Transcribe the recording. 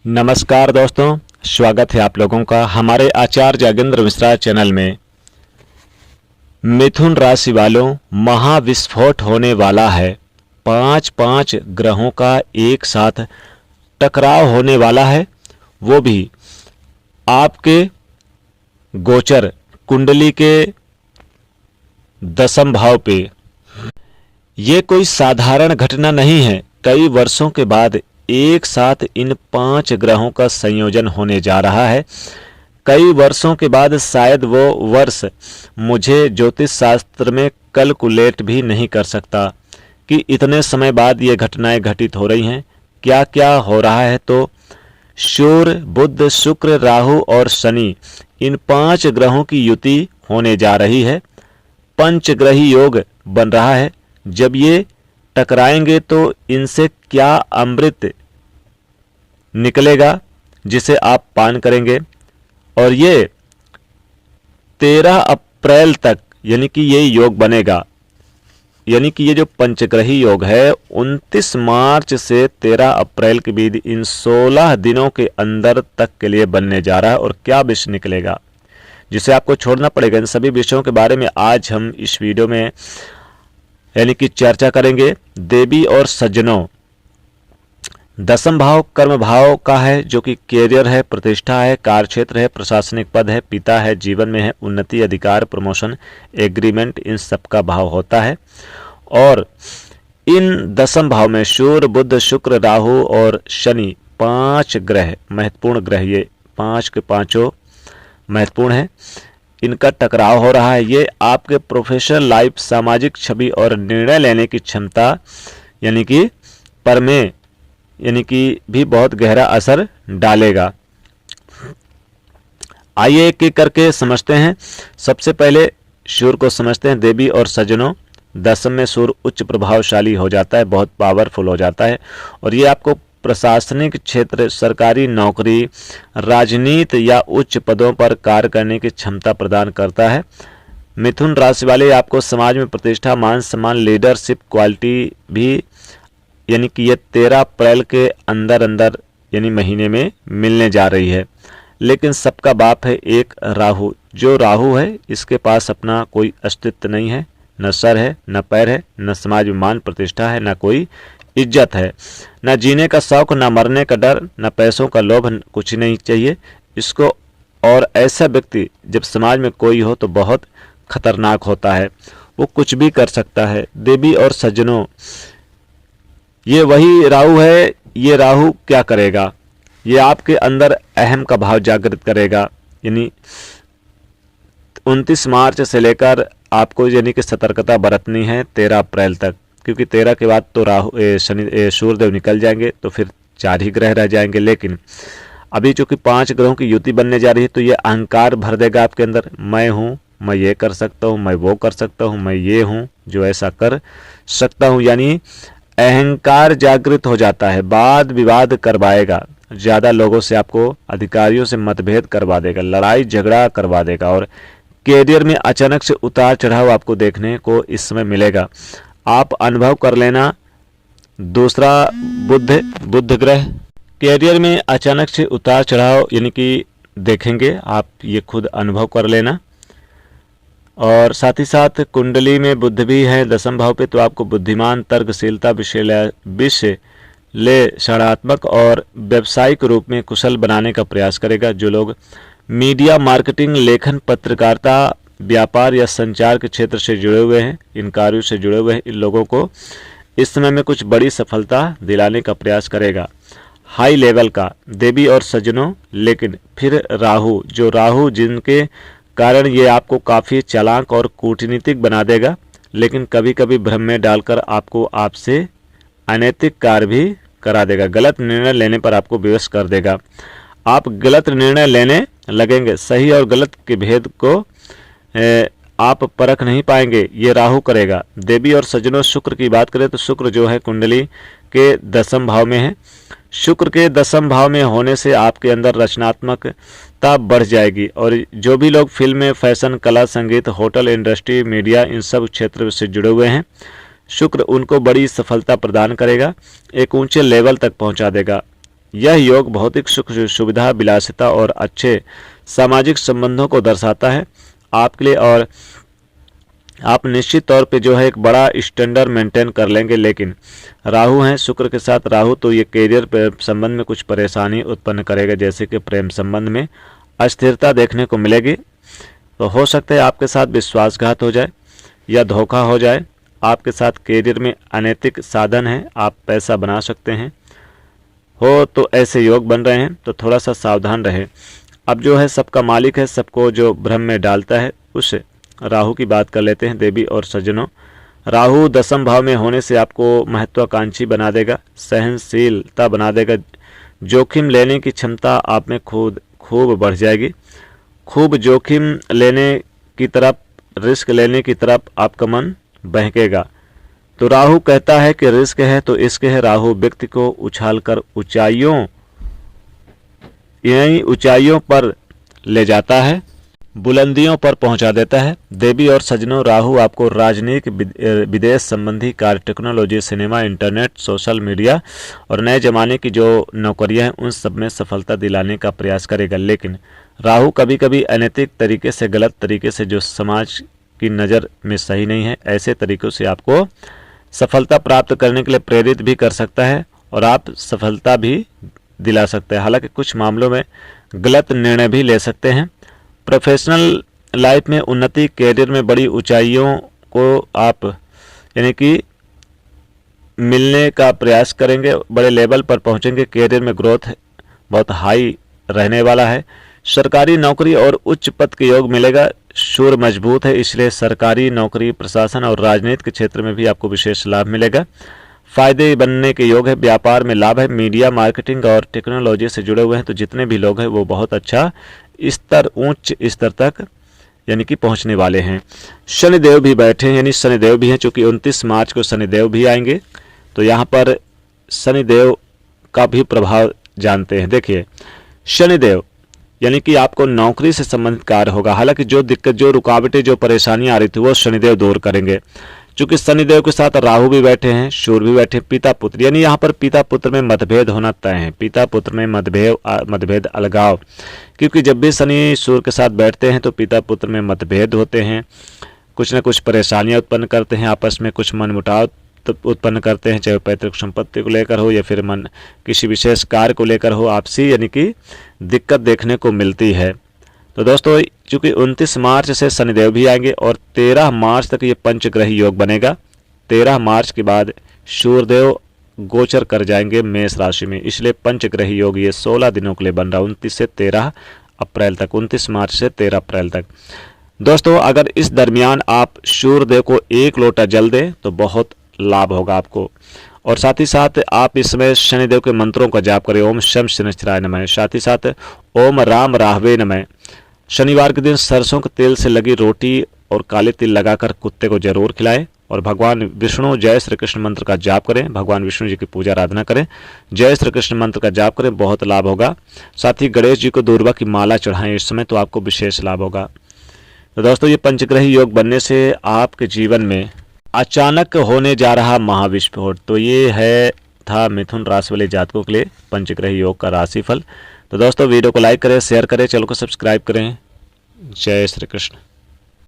नमस्कार दोस्तों, स्वागत है आप लोगों का हमारे आचार्य योगेंद्र मिश्रा चैनल में। मिथुन राशि वालों, महाविस्फोट होने वाला है। 5 ग्रहों का एक साथ टकराव होने वाला है, वो भी आपके गोचर कुंडली के 10वें भाव पे। ये कोई साधारण घटना नहीं है। कई वर्षों के बाद एक साथ इन 5 ग्रहों का संयोजन होने जा रहा है। कई वर्षों के बाद शायद वो वर्ष मुझे ज्योतिष शास्त्र में कैलकुलेट भी नहीं कर सकता कि इतने समय बाद ये घटनाएं घटित हो रही हैं। क्या क्या हो रहा है तो सूर्य, बुध, शुक्र, राहु और शनि, इन 5 ग्रहों की युति होने जा रही है। पंचग्रही योग बन रहा है। जब ये टकराएंगे तो इनसे क्या अमृत निकलेगा जिसे आप पान करेंगे। और ये 13 अप्रैल तक यानी कि ये योग बनेगा। यानी कि ये जो पंचग्रही योग है 29 मार्च से 13 अप्रैल के बीच इन 16 दिनों के अंदर तक के लिए बनने जा रहा है। और क्या विषय निकलेगा जिसे आपको छोड़ना पड़ेगा, इन सभी विषयों के बारे में आज हम इस वीडियो में यानी कि चर्चा करेंगे। देवी और सज्जनों, 10वां भाव कर्म भाव का है, जो कि कैरियर है, प्रतिष्ठा है, कार्यक्षेत्र है, प्रशासनिक पद है, पिता है, जीवन में है, उन्नति, अधिकार, प्रमोशन, एग्रीमेंट, इन सब का भाव होता है। और इन 10वें भाव में सूर्य, बुध, शुक्र, राहु और शनि 5 ग्रह महत्वपूर्ण ग्रह, ये 5 के 5 महत्वपूर्ण है, इनका टकराव हो रहा है। ये आपके प्रोफेशनल लाइफ, सामाजिक छवि और निर्णय लेने की क्षमता यानी कि पर में यानी कि भी बहुत गहरा असर डालेगा। आइए एक एक करके समझते हैं। सबसे पहले सूर्य को समझते हैं। देवी और सज्जनों, 10वें में सूर्य उच्च प्रभावशाली हो जाता है, बहुत पावरफुल हो जाता है। और ये आपको प्रशासनिक क्षेत्र, सरकारी नौकरी, राजनीति या उच्च पदों पर कार्य करने की क्षमता प्रदान करता है। मिथुन राशि वाले आपको समाज में प्रतिष्ठा, मान सम्मान, लीडरशिप क्वालिटी भी यानी कि ये 13 अप्रैल के अंदर यानी महीने में मिलने जा रही है। लेकिन सबका बाप है एक राहु। जो राहु है इसके पास अपना कोई अस्तित्व नहीं है, न सर है, न पैर है, न समाज में मान प्रतिष्ठा है, न कोई इज्जत है, न जीने का शौक, न मरने का डर, न पैसों का लोभ, कुछ नहीं चाहिए इसको। और ऐसा व्यक्ति जब समाज में कोई हो तो बहुत खतरनाक होता है, वो कुछ भी कर सकता है। देवी और सज्जनों, ये वही राहु है। ये राहु क्या करेगा, ये आपके अंदर अहम का भाव जागृत करेगा। यानी 29 मार्च से लेकर आपको यानी कि सतर्कता बरतनी है 13 अप्रैल तक, क्योंकि 13 के बाद तो सूर्यदेव निकल जाएंगे, तो फिर 4 ही ग्रह रह जाएंगे। लेकिन अभी चूंकि 5 ग्रहों की युति बनने जा रही है तो ये अहंकार भर देगा आपके अंदर। मैं हूँ, मैं ये कर सकता हूँ, मैं वो कर सकता हूँ, मैं ये हूँ जो ऐसा कर सकता हूँ। यानी अहंकार जागृत हो जाता है। वाद विवाद करवाएगा, ज़्यादा लोगों से, आपको अधिकारियों से मतभेद करवा देगा, लड़ाई झगड़ा करवा देगा। और कैरियर में अचानक से उतार चढ़ाव आपको देखने को इस समय मिलेगा, आप अनुभव कर लेना। दूसरा बुध ग्रह, कैरियर में अचानक से उतार चढ़ाव यानी कि देखेंगे आप, ये खुद अनुभव कर लेना। और साथ ही साथ कुंडली में बुध भी है 10वें भाव पे, तो आपको बुद्धिमान, तर्कशीलता, विश्लेषणात्मक और व्यावसायिक रूप में कुशल बनाने का प्रयास करेगा। जो लोग मीडिया, मार्केटिंग, लेखन, पत्रकारिता, व्यापार या संचार के क्षेत्र से जुड़े हुए हैं, इन कार्यों से जुड़े हुए हैं, इन लोगों को इस समय में कुछ बड़ी सफलता दिलाने का प्रयास करेगा, हाई लेवल का। देवी और सज्जनों, लेकिन फिर राहु, जो राहु जिनके कारण ये आपको काफ़ी चालाक और कूटनीतिक बना देगा, लेकिन कभी कभी भ्रम में डालकर आपको आपसे अनैतिक कार्य भी करा देगा। गलत निर्णय लेने पर आपको विवश कर देगा। आप गलत निर्णय लेने लगेंगे, सही और गलत के भेद को आप परख नहीं पाएंगे, ये राहु करेगा। देवी और सज्जनों, शुक्र की बात करें तो शुक्र जो है कुंडली के 10वें भाव में है। शुक्र के 10वें भाव में होने से आपके अंदर रचनात्मकता बढ़ जाएगी। और जो भी लोग फिल्म, फैशन, कला, संगीत, होटल इंडस्ट्री, मीडिया, इन सब क्षेत्र से जुड़े हुए हैं, शुक्र उनको बड़ी सफलता प्रदान करेगा, एक ऊंचे लेवल तक पहुंचा देगा। यह योग भौतिक सुख सुविधा विलासिता और अच्छे सामाजिक संबंधों को दर्शाता है आपके लिए, और आप निश्चित तौर पे जो है एक बड़ा स्टैंडर्ड मेंटेन कर लेंगे। लेकिन राहु हैं, शुक्र के साथ राहु, तो ये करियर संबंध में कुछ परेशानी उत्पन्न करेगा, जैसे कि प्रेम संबंध में अस्थिरता देखने को मिलेगी। तो हो सकता है आपके साथ विश्वासघात हो जाए या धोखा हो जाए। आपके साथ करियर में अनैतिक साधन है, आप पैसा बना सकते हैं हो, तो ऐसे योग बन रहे हैं, तो थोड़ा सा सावधान रहें। अब जो है सबका मालिक है, सबको जो भ्रम में डालता है, उस राहु की बात कर लेते हैं देवी और सज्जनों। राहु 10वें भाव में होने से आपको महत्वाकांक्षी बना देगा, सहनशीलता बना देगा, जोखिम लेने की क्षमता आप में खूब बढ़ जाएगी। खूब जोखिम लेने की तरफ, रिस्क लेने की तरफ आपका मन बहकेगा। तो राहु कहता है कि रिस्क है तो इश्क है। राहु व्यक्ति को उछालकर ऊंचाइयों पर ले जाता है, बुलंदियों पर पहुंचा देता है। देवी और सज्जनों, राहु आपको राजनीति, विदेश संबंधी कार्य, technology, cinema, internet, social media और नए जमाने की जो नौकरियां हैं उन सब में सफलता दिलाने का प्रयास करेगा। लेकिन राहु कभी कभी अनैतिक तरीके से, गलत तरीके से, जो समाज की नज़र में सही नहीं है, ऐसे तरीक़ों से आपको सफलता प्राप्त करने के लिए प्रेरित भी कर सकता है और आप सफलता भी दिला सकते हैं। हालांकि कुछ मामलों में गलत निर्णय भी ले सकते हैं। प्रोफेशनल लाइफ में उन्नति, कैरियर में बड़ी ऊंचाइयों को आप यानी कि मिलने का प्रयास करेंगे, बड़े लेवल पर पहुंचेंगे। कैरियर में ग्रोथ बहुत हाई रहने वाला है। सरकारी नौकरी और उच्च पद के योग मिलेगा। शूर मजबूत है, इसलिए सरकारी नौकरी, प्रशासन और राजनीति के क्षेत्र में भी आपको विशेष लाभ मिलेगा। फायदे बनने के योग है। व्यापार में लाभ है। मीडिया, मार्केटिंग और टेक्नोलॉजी से जुड़े हुए हैं तो जितने भी लोग हैं वो बहुत अच्छा उच्च स्तर तक यानी कि पहुंचने वाले हैं। शनिदेव भी बैठे हैं, यानी शनिदेव भी हैं, चूंकि 29 मार्च को शनिदेव भी आएंगे, तो यहाँ पर शनिदेव का भी प्रभाव जानते हैं। देखिए, शनिदेव यानी कि आपको नौकरी से संबंधित कार्य होगा। हालांकि जो दिक्कत, जो रुकावटें, जो परेशानियां आ रही थी वो शनिदेव दूर करेंगे। चूंकि शनिदेव के साथ राहु भी बैठे हैं, शूर भी बैठे हैं, पिता पुत्र, यानी यहाँ पर पिता पुत्र में मतभेद होना तय है। पिता पुत्र में मतभेद, अलगाव, क्योंकि जब भी शनि सूर्य के साथ बैठते हैं तो पिता पुत्र में मतभेद होते हैं, कुछ न कुछ परेशानियां उत्पन्न करते हैं, आपस में कुछ मनमुटाव उत्पन्न करते हैं, चाहे पैतृक संपत्ति को लेकर हो या फिर किसी विशेष कार्य को लेकर हो, आपसी यानी कि दिक्कत देखने को मिलती है। तो दोस्तों, चूंकि 29 मार्च से शनिदेव भी आएंगे और 13 मार्च तक ये पंचग्रही योग बनेगा। 13 मार्च के बाद सूर्यदेव गोचर कर जाएंगे मेष राशि में, इसलिए पंचग्रही योग ये 16 दिनों के लिए बन रहा है, 29 से 13 अप्रैल तक, 29 मार्च से 13 अप्रैल तक। दोस्तों, अगर इस दरमियान आप सूर्यदेव को 1 लोटा जल दें तो बहुत लाभ होगा आपको। और साथ ही साथ आप इसमें शनिदेव के मंत्रों का जाप करें। ओम शम शनिश्चराय नमः, साथ ही साथ ओम राम राहवे नमः। शनिवार के दिन सरसों के तेल से लगी रोटी और काले तिल लगाकर कुत्ते को जरूर खिलाएं। और भगवान विष्णु जय श्री कृष्ण मंत्र का जाप करें, भगवान विष्णु जी की पूजा आराधना करें, जय श्री कृष्ण मंत्र का जाप करें, बहुत लाभ होगा। साथ ही गणेश जी को दूर्वा की माला चढ़ाएं इस समय, तो आपको विशेष लाभ होगा। तो दोस्तों, ये पंचग्रही योग बनने से आपके जीवन में अचानक होने जा रहा महाविस्फोट, तो ये था मिथुन राशि वाले जातकों के लिए पंचग्रही योग का राशिफल। तो दोस्तों, वीडियो को लाइक करें, शेयर करें, चैनल को सब्सक्राइब करें। जय श्री कृष्ण।